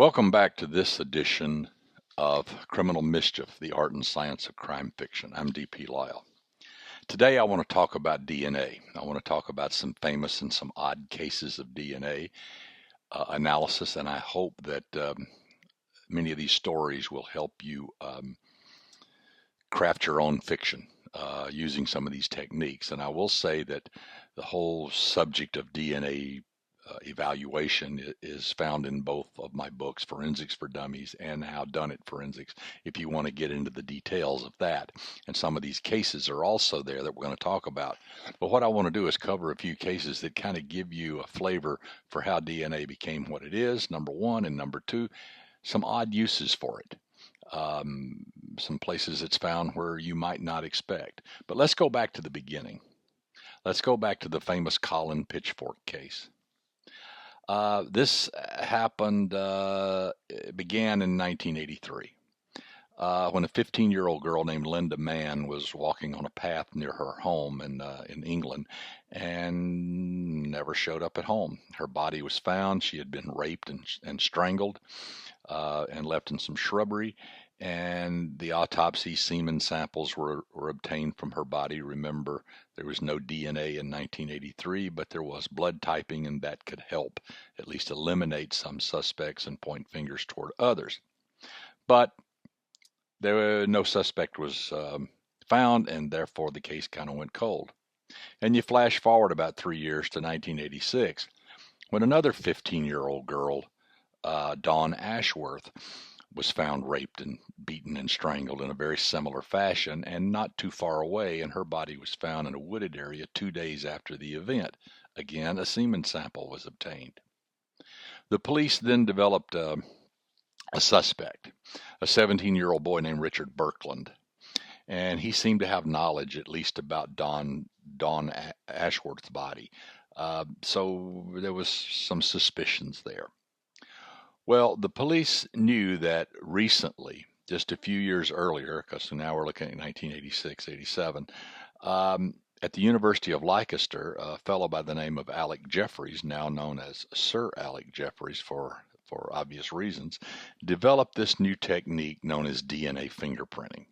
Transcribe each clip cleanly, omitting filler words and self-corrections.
Welcome back to this edition of Criminal Mischief, the Art and Science of Crime Fiction. I'm DP Lyle. Today I want to talk about DNA. I want to talk about some famous and some odd cases of DNA analysis, and I hope that many of these stories will help you craft your own fiction using some of these techniques. And I will say that the whole subject of DNA evaluation is found in both of my books, Forensics for Dummies and How Done It Forensics, if you want to get into the details of that. And some of these cases are also there that we're going to talk about. But what I want to do is cover a few cases that kind of give you a flavor for how DNA became what it is, number one, and number two, some odd uses for it. Some places it's found where you might not expect. But let's go back to the beginning. Let's go back to the famous Colin Pitchfork case. This happened, it began in 1983 when a 15-year-old girl named Linda Mann was walking on a path near her home in England and never showed up at home. Her body was found. She had been raped and strangled and left in some shrubbery. And the autopsy semen samples were obtained from her body. Remember, there was no DNA in 1983, but there was blood typing, and that could help at least eliminate some suspects and point fingers toward others. But no suspect was found, and therefore the case kind of went cold. And you flash forward about 3 years to 1986, when another 15-year-old girl, Dawn Ashworth, was found raped and beaten and strangled in a very similar fashion, and not too far away, and her body was found in a wooded area 2 days after the event. Again, a semen sample was obtained. The police then developed a suspect, a 17-year-old boy named Richard Birkeland, and he seemed to have knowledge at least about Dawn Ashworth's body. So there was some suspicions there. Well, the police knew that recently, just a few years earlier, because now we're looking at 1986, 87, at the University of Leicester, a fellow by the name of Alec Jeffreys, now known as Sir Alec Jeffreys for obvious reasons, developed this new technique known as DNA fingerprinting.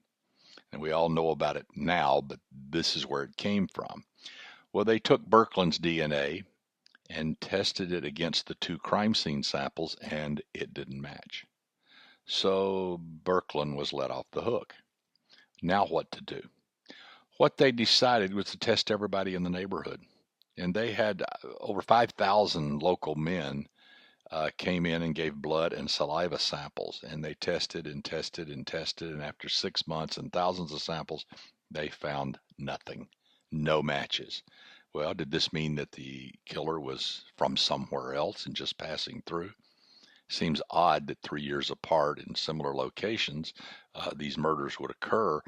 And we all know about it now, but this is where it came from. Well, they took Birkeland's DNA and tested it against the two crime scene samples, and it didn't match. So Birkeland was let off the hook. Now what to do? What they decided was to test everybody in the neighborhood. And they had over 5,000 local men came in and gave blood and saliva samples. And they tested and tested and tested. And after 6 months and thousands of samples, they found nothing, no matches. Well, did this mean that the killer was from somewhere else and just passing through? Seems odd that 3 years apart in similar locations, these murders would occur,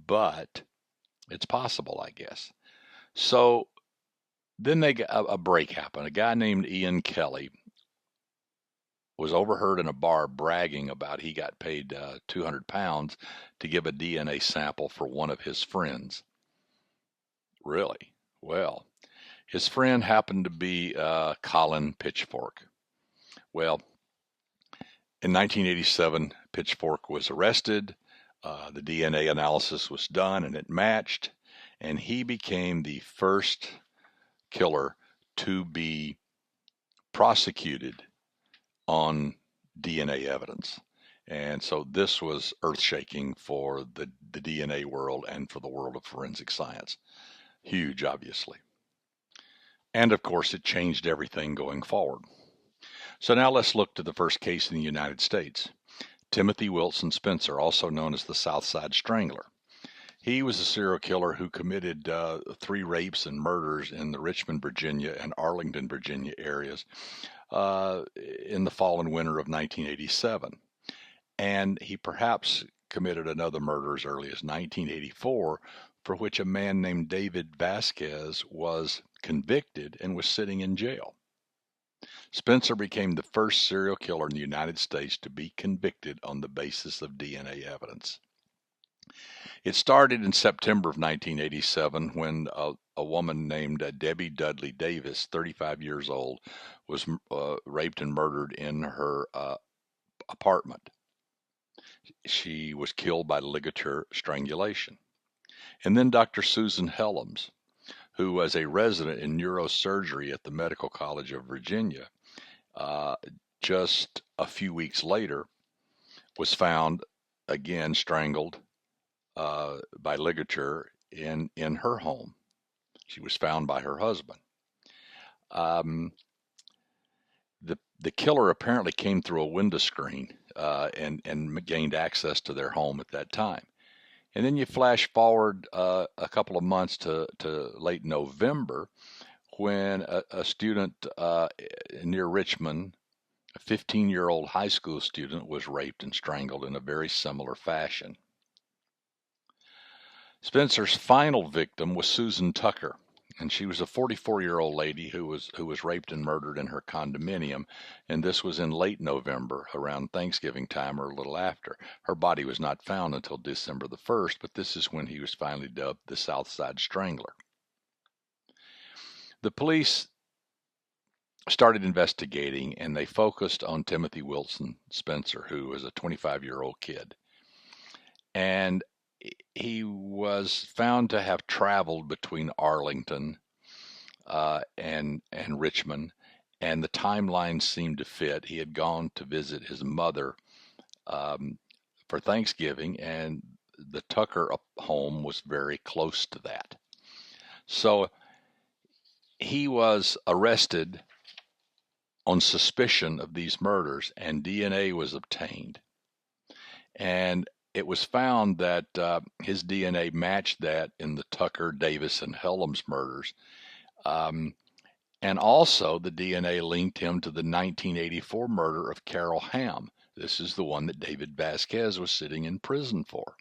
but it's possible, I guess. So then a break happened. A guy named Ian Kelly was overheard in a bar bragging about he got paid £200 to give a DNA sample for one of his friends. Really? Well, his friend happened to be Colin Pitchfork. Well, in 1987, Pitchfork was arrested. The DNA analysis was done and it matched, and he became the first killer to be prosecuted on DNA evidence. And so this was earth-shaking for the DNA world and for the world of forensic science. Huge, obviously. And of course, it changed everything going forward. So now let's look to the first case in the United States. Timothy Wilson Spencer, also known as the Southside Strangler. He was a serial killer who committed 3 rapes and murders in the Richmond, Virginia and Arlington, Virginia areas in the fall and winter of 1987. And he perhaps committed another murder as early as 1984, for which a man named David Vasquez was convicted and was sitting in jail. Spencer became the first serial killer in the United States to be convicted on the basis of DNA evidence. It started in September of 1987 when a woman named Debbie Dudley Davis, 35 years old, was raped and murdered in her apartment. She was killed by ligature strangulation. And then Dr. Susan Helms, who was a resident in neurosurgery at the Medical College of Virginia, uh, just a few weeks later, was found again strangled by ligature in her home. She was found by her husband. Um, the killer apparently came through a window screen and gained access to their home at that time. And then you flash forward a couple of months to late November, when a student near Richmond, a 15-year-old high school student, was raped and strangled in a very similar fashion. Spencer's final victim was Susan Tucker, and she was a 44-year-old lady who was raped and murdered in her condominium, and this was in late November, around Thanksgiving time or a little after. Her body was not found until December the 1st, but this is when he was finally dubbed the South Side Strangler. The police started investigating, and they focused on Timothy Wilson Spencer, who was a 25-year-old kid. And he was found to have traveled between Arlington and Richmond, and the timeline seemed to fit. He had gone to visit his mother for Thanksgiving, and the Tucker home was very close to that. So he was arrested on suspicion of these murders, and DNA was obtained. And it was found that his DNA matched that in the Tucker, Davis, and Helms murders. And also the DNA linked him to the 1984 murder of Carol Ham. This is the one that David Vasquez was sitting in prison for.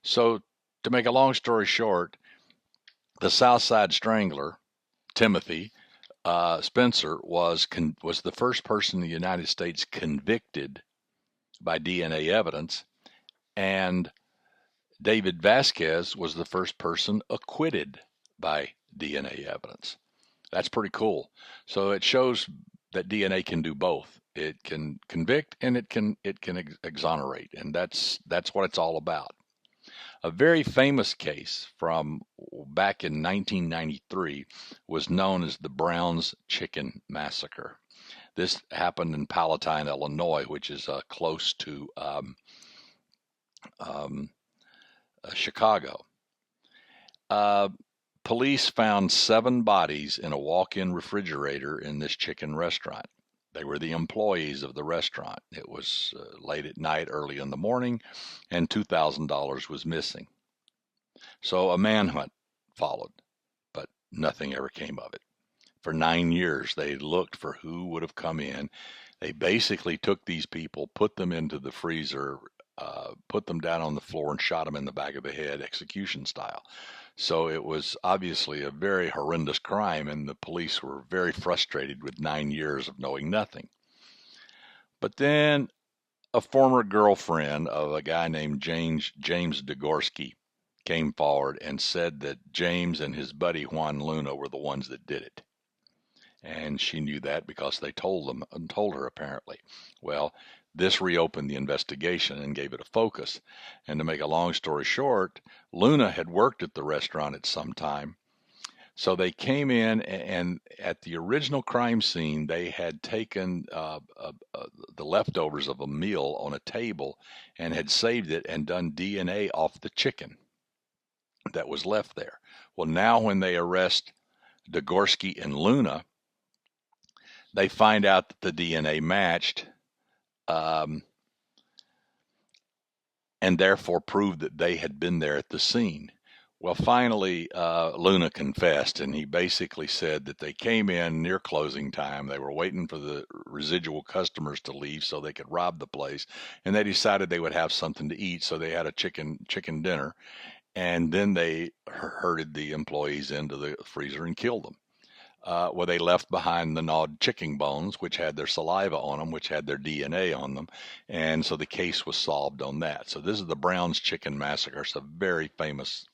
So to make a long story short, the Southside Strangler, Timothy Spencer, was the first person in the United States convicted by DNA evidence, and David Vasquez was the first person acquitted by DNA evidence. That's pretty cool. So it shows that DNA can do both. It can convict and it can exonerate, and that's what it's all about. A very famous case from back in 1993 was known as the Brown's Chicken Massacre. This happened in Palatine, Illinois, which is close to Chicago. Police found 7 bodies in a walk-in refrigerator in this chicken restaurant. They were the employees of the restaurant. It was late at night, early in the morning, and $2,000 was missing. So a manhunt followed, but nothing ever came of it. For 9 years, they looked for who would have come in. They basically took these people, put them into the freezer, put them down on the floor, and shot them in the back of the head, execution style. So it was obviously a very horrendous crime, and the police were very frustrated with 9 years of knowing nothing. But then a former girlfriend of a guy named James Degorski came forward and said that James and his buddy Juan Luna were the ones that did it. And she knew that because they told her apparently. Well, this reopened the investigation and gave it a focus. And to make a long story short, Luna had worked at the restaurant at some time. So they came in, and at the original crime scene, they had taken the leftovers of a meal on a table and had saved it and done DNA off the chicken that was left there. Well, now when they arrest Degorski and Luna, they find out that the DNA matched, and therefore proved that they had been there at the scene. Well, finally, Luna confessed, and he basically said that they came in near closing time. They were waiting for the residual customers to leave so they could rob the place, and they decided they would have something to eat, so they had a chicken dinner, and then they herded the employees into the freezer and killed them. Well, they left behind the gnawed chicken bones, which had their saliva on them, which had their DNA on them. And so the case was solved on that. So this is the Brown's Chicken Massacre. It's a very famous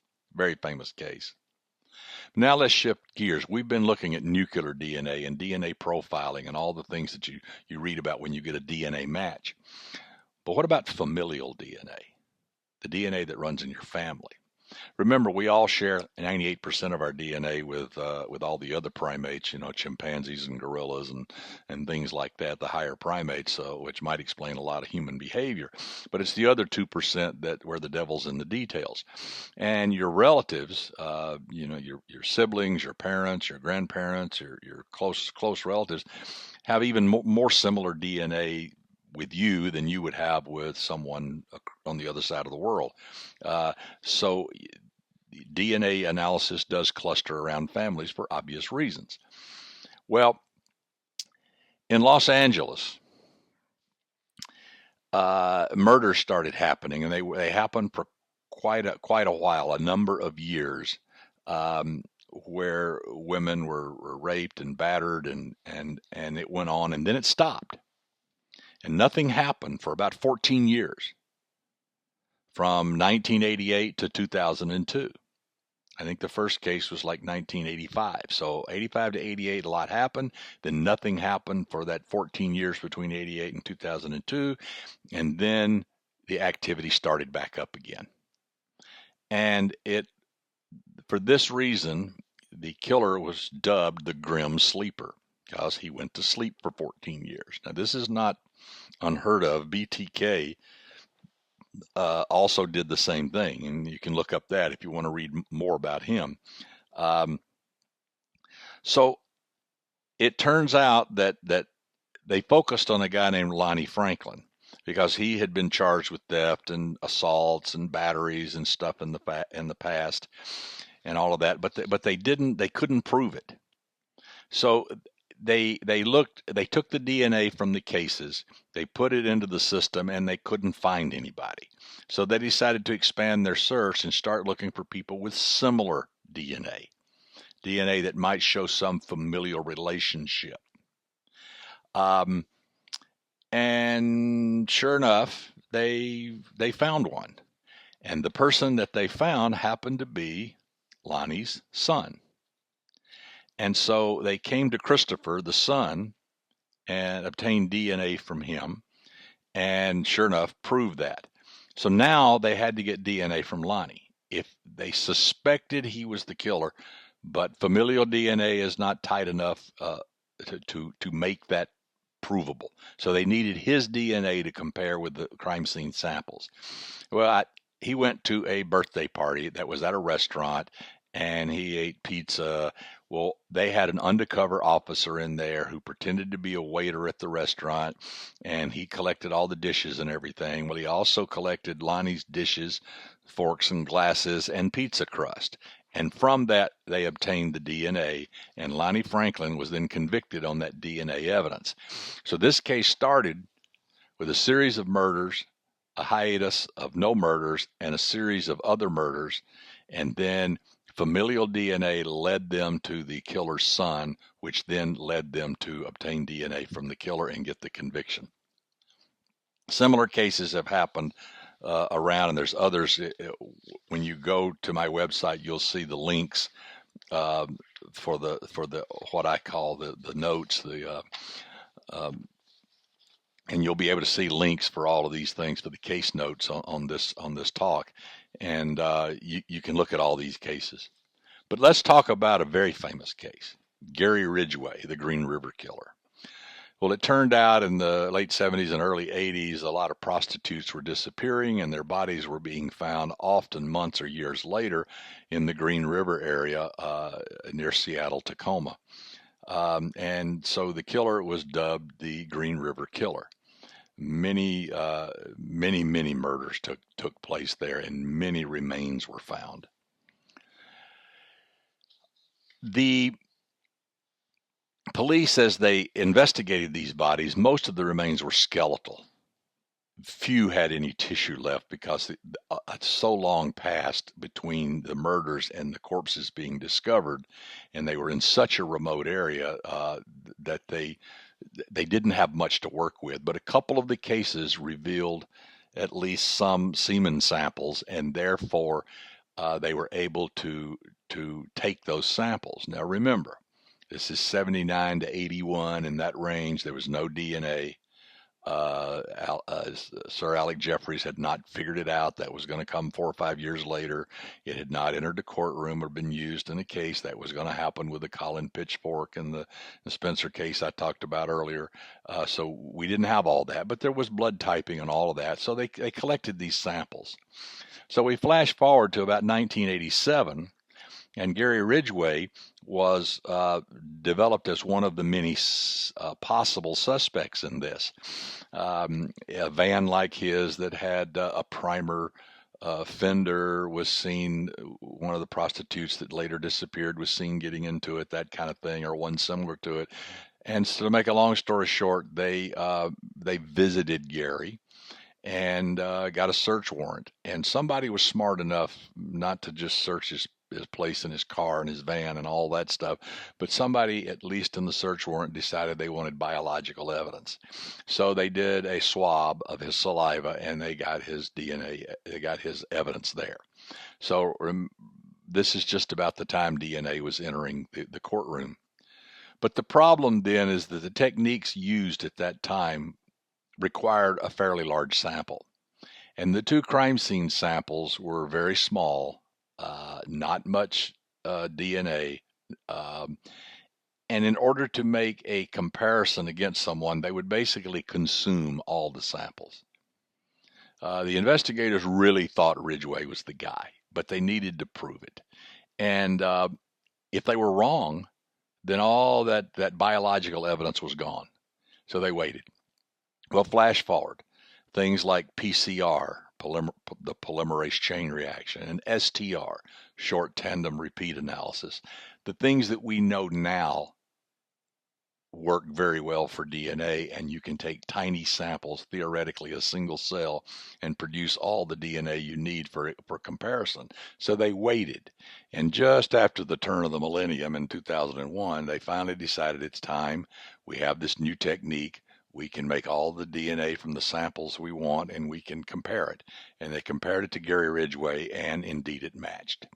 case. Now let's shift gears. We've been looking at nuclear DNA and DNA profiling and all the things that you read about when you get a DNA match. But what about familial DNA, the DNA that runs in your family? Remember, we all share 98% of our DNA with all the other primates, chimpanzees and gorillas and things like that, the higher primates, which might explain a lot of human behavior. But it's the other 2% that where the devil's in the details. And your relatives, your siblings, your parents, your grandparents, your close relatives, have even more similar DNA with you than you would have with someone on the other side of the world. So DNA analysis does cluster around families for obvious reasons. Well, in Los Angeles, murders started happening, and they happened for quite a while, a number of years, where women were raped and battered, and it went on, and then it stopped, and nothing happened for about 14 years, from 1988 to 2002. I think the first case was like 1985. So 85 to 88, a lot happened. Then nothing happened for that 14 years between 88 and 2002. And then the activity started back up again. And for this reason, the killer was dubbed the Grim Sleeper, because he went to sleep for 14 years. Now, this is not unheard of. BTK also did the same thing, and you can look up that if you want to read more about him. So it turns out that they focused on a guy named Lonnie Franklin because he had been charged with theft and assaults and batteries and stuff in the past and all of that, but they couldn't prove it. So they took the DNA from the cases, they put it into the system, and they couldn't find anybody. So they decided to expand their search and start looking for people with similar DNA that might show some familial relationship. And sure enough, they found one, and the person that they found happened to be Lonnie's son. And so they came to Christopher, the son, and obtained DNA from him, and sure enough, proved that. So now they had to get DNA from Lonnie. If they suspected he was the killer, but familial DNA is not tight enough to make that provable. So they needed his DNA to compare with the crime scene samples. Well, he went to a birthday party that was at a restaurant, and he ate pizza. Well, they had an undercover officer in there who pretended to be a waiter at the restaurant, and he collected all the dishes and everything. Well, he also collected Lonnie's dishes, forks and glasses, and pizza crust. And from that, they obtained the DNA, and Lonnie Franklin was then convicted on that DNA evidence. So this case started with a series of murders, a hiatus of no murders, and a series of other murders, and then familial DNA led them to the killer's son, which then led them to obtain DNA from the killer and get the conviction. Similar cases have happened around, and there's others. When you go to my website, you'll see the links for the what I call the notes, and you'll be able to see links for all of these things for the case notes on this talk, and you can look at all these cases. But let's talk about a very famous case, Gary Ridgway, the Green River Killer. Well, it turned out in the late 70s and early 80s, a lot of prostitutes were disappearing, and their bodies were being found often months or years later in the Green River area near Seattle, Tacoma. And so the killer was dubbed the Green River Killer. Many murders took place there, and many remains were found. The police, as they investigated these bodies, most of the remains were skeletal. Few had any tissue left because so long passed between the murders and the corpses being discovered, and they were in such a remote area that they didn't have much to work with. But a couple of the cases revealed at least some semen samples, and therefore they were able to to take those samples. Now remember, this is 79 to 81, in that range. There was no DNA. Sir Alec Jeffreys had not figured it out. That was going to come 4 or 5 years later. It had not entered the courtroom or been used in a case. That was going to happen with the Colin Pitchfork and the Spencer case I talked about earlier. So we didn't have all that, but there was blood typing and all of that. So they collected these samples. So we flash forward to about 1987, and Gary Ridgway was developed as one of the many possible suspects in this. A van like his that had a primer fender was seen. One of the prostitutes that later disappeared was seen getting into it, that kind of thing, or one similar to it. And so, to make a long story short, they visited Gary and got a search warrant. And somebody was smart enough not to just search his place in his car and his van and all that stuff, but somebody, at least in the search warrant, decided they wanted biological evidence. So they did a swab of his saliva, and they got his DNA, they got his evidence there. So this is just about the time DNA was entering the courtroom. But the problem then is that the techniques used at that time required a fairly large sample. And the two crime scene samples were very small, not much DNA. And in order to make a comparison against someone, they would basically consume all the samples. The investigators really thought Ridgway was the guy, but they needed to prove it. And if they were wrong, then all that biological evidence was gone. So they waited. Well, flash forward. Things like PCR, the polymerase chain reaction, and STR, short tandem repeat analysis. The things that we know now work very well for DNA, and you can take tiny samples, theoretically a single cell, and produce all the DNA you need for comparison. So they waited, and just after the turn of the millennium in 2001, they finally decided it's time. We have this new technique. We can make all the DNA from the samples we want, and we can compare it. And they compared it to Gary Ridgway, and indeed it matched.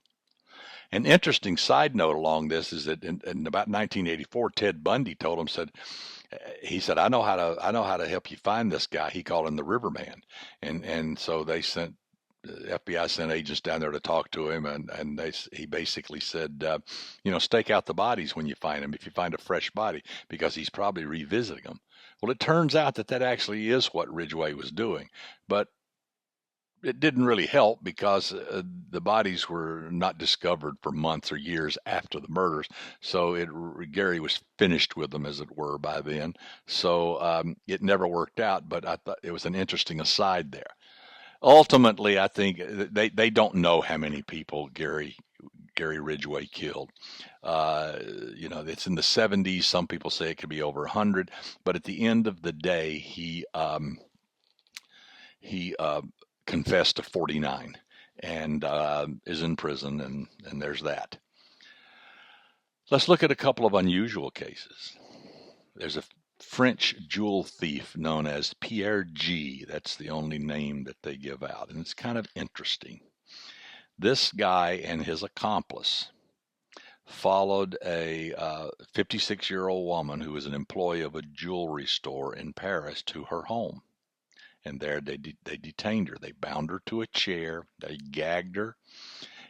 An interesting side note along this is that in about 1984, Ted Bundy told him, he said, I know how to help you find this guy. He called him the Riverman. And so the FBI sent agents down there to talk to him, and he basically said, stake out the bodies when you find him, if you find a fresh body, because he's probably revisiting them. Well, it turns out that actually is what Ridgway was doing, but it didn't really help because the bodies were not discovered for months or years after the murders. So Gary was finished with them, as it were, by then. So it never worked out, but I thought it was an interesting aside there. Ultimately, I think they don't know how many people Gary Ridgway killed. It's in the 70s. Some people say it could be over 100, but at the end of the day, he confessed to 49 and is in prison, and there's that. Let's look at a couple of unusual cases. There's a French jewel thief known as Pierre G. That's the only name that they give out, and it's kind of interesting. This guy and his accomplice followed a 56-year-old woman who was an employee of a jewelry store in Paris to her home. And there they detained her. They bound her to a chair, they gagged her,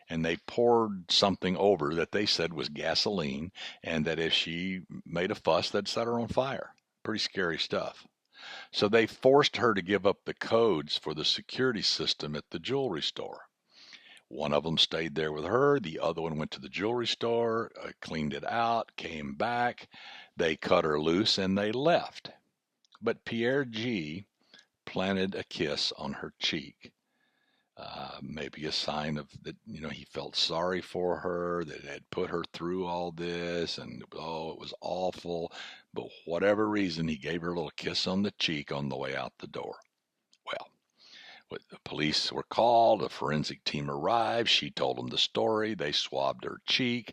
and they poured something over that they said was gasoline, and that if she made a fuss, they'd set her on fire. Pretty scary stuff. So they forced her to give up the codes for the security system at the jewelry store. One of them stayed there with her. The other one went to the jewelry store, cleaned it out, came back. They cut her loose, and they left. But Pierre G. planted a kiss on her cheek. Maybe a sign of that, he felt sorry for her, that it had put her through all this, and it was awful. But whatever reason, he gave her a little kiss on the cheek on the way out the door. Well, the police were called, a forensic team arrived, she told them the story, they swabbed her cheek,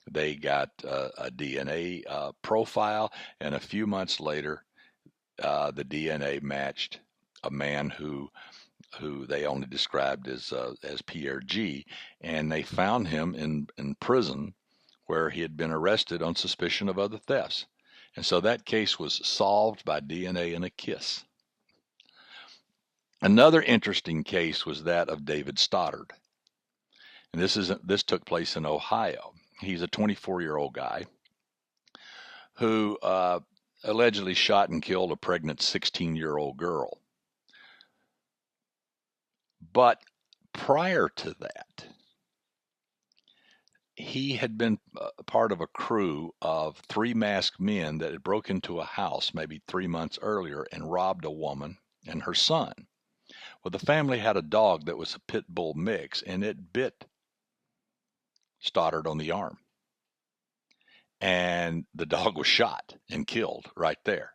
they got a DNA profile, and a few months later, the DNA matched a man who who they only described as Pierre G. And they found him in prison where he had been arrested on suspicion of other thefts. And so that case was solved by DNA in a kiss. Another interesting case was that of David Stoddard. And this took place in Ohio. He's a 24-year-old guy who allegedly shot and killed a pregnant 16-year-old girl. But prior to that, he had been part of a crew of 3 masked men that had broke into a house maybe 3 months earlier and robbed a woman and her son. Well, the family had a dog that was a pit bull mix, and it bit Stoddard on the arm. And the dog was shot and killed right there.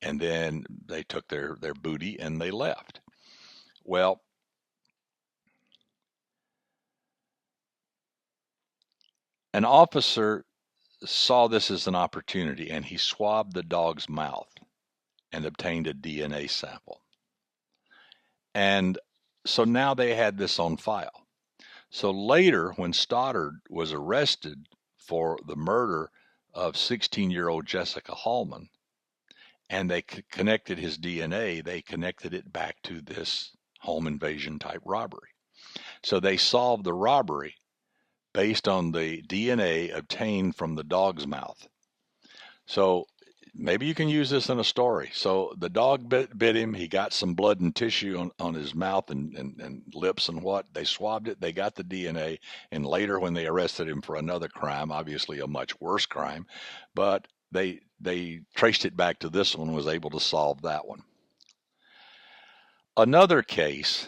And then they took their booty and they left. Well, an officer saw this as an opportunity, and he swabbed the dog's mouth and obtained a DNA sample. And so now they had this on file. So later, when Stoddard was arrested for the murder of 16-year-old Jessica Hallman, and they connected his DNA, they connected it back to this home invasion type robbery. So they solved the robbery based on the DNA obtained from the dog's mouth. So maybe you can use this in a story. So the dog bit him. He got some blood and tissue on his mouth and lips and what. They swabbed it. They got the DNA. And later when they arrested him for another crime, obviously a much worse crime, but they traced it back to this one, was able to solve that one. Another case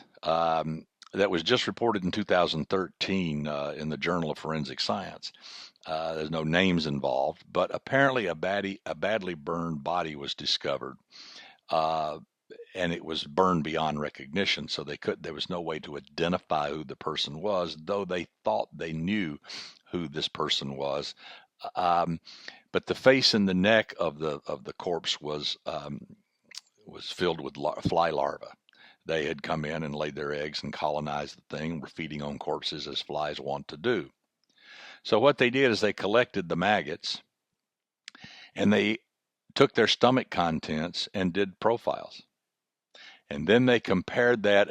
that was just reported in 2013 in the Journal of Forensic Science. There's no names involved, but apparently a badly burned body was discovered, and it was burned beyond recognition. So there was no way to identify who the person was, though they thought they knew who this person was. But the face and the neck of the corpse was filled with fly larvae. They had come in and laid their eggs and colonized the thing, were feeding on corpses as flies want to do. So what they did is they collected the maggots and they took their stomach contents and did profiles. And then they compared that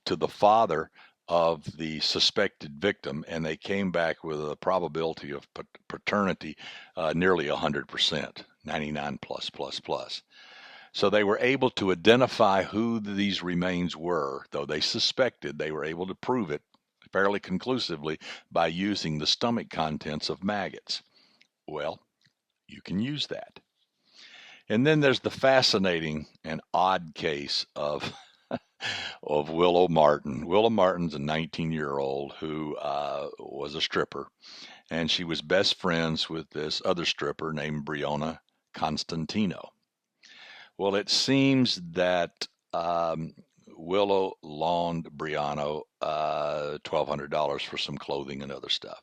to the father of the suspected victim, and they came back with a probability of paternity nearly 100%, 99 plus. So they were able to identify who these remains were, though they suspected. They were able to prove it fairly conclusively by using the stomach contents of maggots. Well, you can use that. And then there's the fascinating and odd case of Willow Martin. Willow Martin's a 19-year-old who was a stripper, and she was best friends with this other stripper named Breonna Constantino. Well, it seems that Willow loaned Breonna $1,200 for some clothing and other stuff.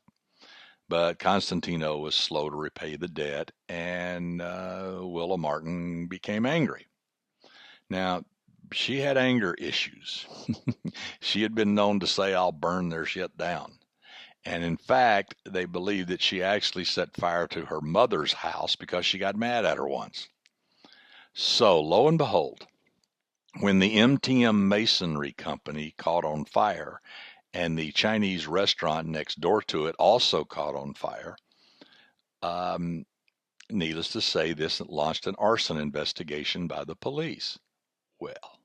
But Constantino was slow to repay the debt, and Willow Martin became angry. Now, she had anger issues. She had been known to say, "I'll burn their shit down." And in fact, they believe that she actually set fire to her mother's house because she got mad at her once. So, lo and behold, when the MTM Masonry Company caught on fire and the Chinese restaurant next door to it also caught on fire, needless to say, this launched an arson investigation by the police. Well,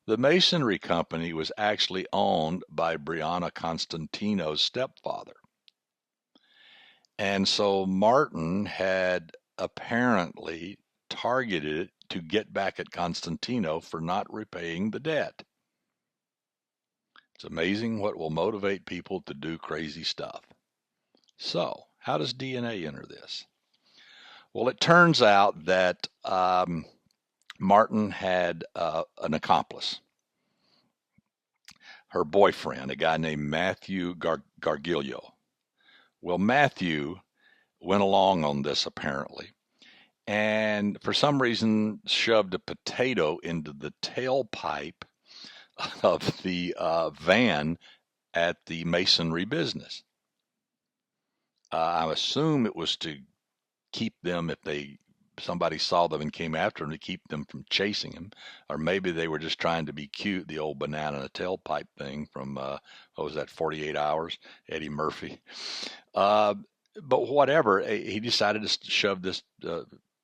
the Masonry Company was actually owned by Breonna Constantino's stepfather. And so Martin had apparently targeted it to get back at Constantino for not repaying the debt. It's amazing what will motivate people to do crazy stuff. So, how does DNA enter this? Well, it turns out that Martin had an accomplice, her boyfriend, a guy named Matthew Gargiulo. Well, Matthew went along on this apparently, and for some reason shoved a potato into the tailpipe of the van at the masonry business. I assume it was to keep them, if somebody saw them and came after them, to keep them from chasing him, or maybe they were just trying to be cute. The old banana in a tailpipe thing from what was that, 48 Hours, Eddie Murphy. Uh, but whatever, he decided to shove this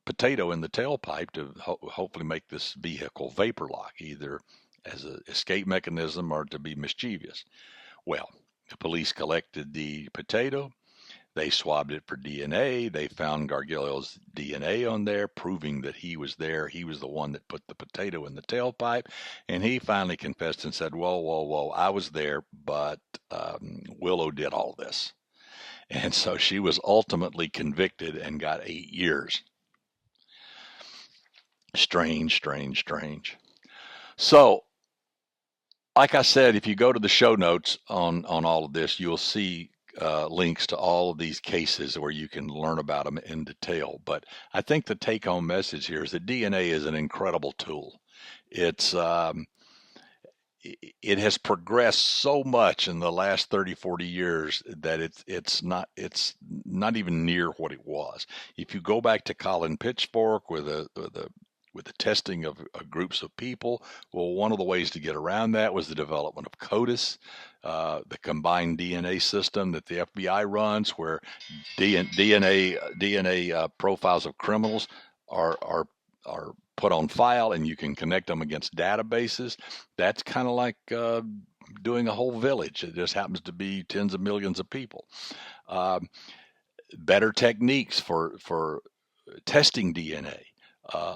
potato in the tailpipe to hopefully make this vehicle vapor lock, either as an escape mechanism or to be mischievous. Well, the police collected the potato. They swabbed it for DNA. They found Gargiulo's DNA on there, proving that he was there. He was the one that put the potato in the tailpipe. And he finally confessed and said, whoa, whoa, whoa, I was there, but Willow did all this. And so she was ultimately convicted and got 8 years. Strange, strange, strange. So, like I said, if you go to the show notes on all of this, you'll see links to all of these cases where you can learn about them in detail. But I think the take-home message here is that DNA is an incredible tool. It's it has progressed so much in the last 30, 40 years that it's not even near what it was. If you go back to Colin Pitchfork with the testing of groups of people, well, one of the ways to get around that was the development of CODIS, the combined DNA system that the FBI runs, where DNA profiles of criminals are put on file, and you can connect them against databases. That's kind of like doing a whole village. It just happens to be tens of millions of people. Better techniques for testing DNA.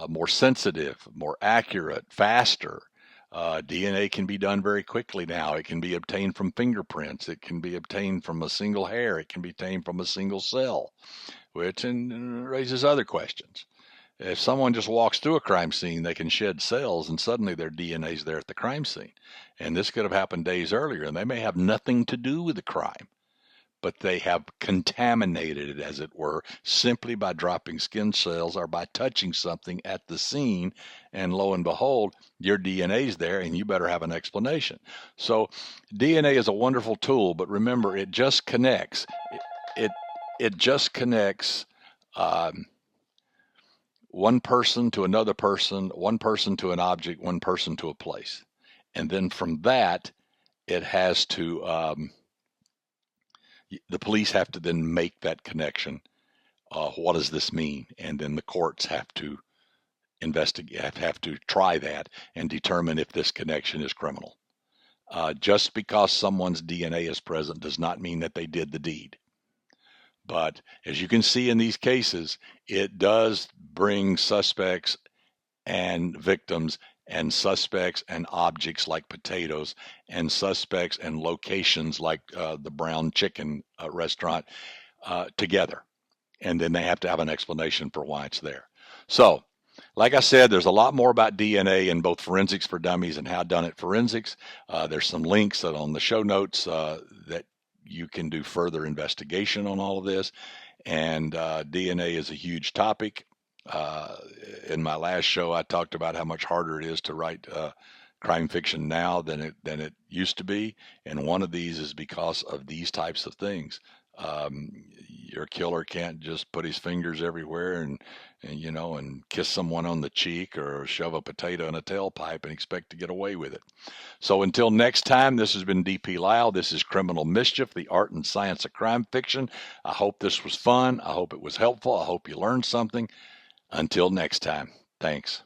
More sensitive, more accurate, faster. DNA can be done very quickly now. It can be obtained from fingerprints. It can be obtained from a single hair. It can be obtained from a single cell, which raises other questions. If someone just walks through a crime scene, they can shed cells and suddenly their DNA is there at the crime scene. And this could have happened days earlier, and they may have nothing to do with the crime, but they have contaminated it, as it were, simply by dropping skin cells or by touching something at the scene. And lo and behold, your DNA is there, and you better have an explanation. So DNA is a wonderful tool, but remember, it just connects. It just connects one person to another person, one person to an object, one person to a place. And then from that, it has to, the police have to then make that connection. What does this mean? And then the courts have to investigate, have to try that and determine if this connection is criminal. Just because someone's DNA is present does not mean that they did the deed. But as you can see in these cases, it does bring suspects and victims and suspects and objects like potatoes and suspects and locations like the Brown Chicken restaurant together. And then they have to have an explanation for why it's there. So, like I said, there's a lot more about DNA in both Forensics for Dummies and How Done It Forensics. There's some links on the show notes that you can do further investigation on all of this. And DNA is a huge topic. In my last show, I talked about how much harder it is to write crime fiction now than it used to be. And one of these is because of these types of things. Your killer can't just put his fingers everywhere and kiss someone on the cheek or shove a potato in a tailpipe and expect to get away with it. So until next time, this has been DP Lyle. This is Criminal Mischief, the art and science of crime fiction. I hope this was fun. I hope it was helpful. I hope you learned something. Until next time, thanks.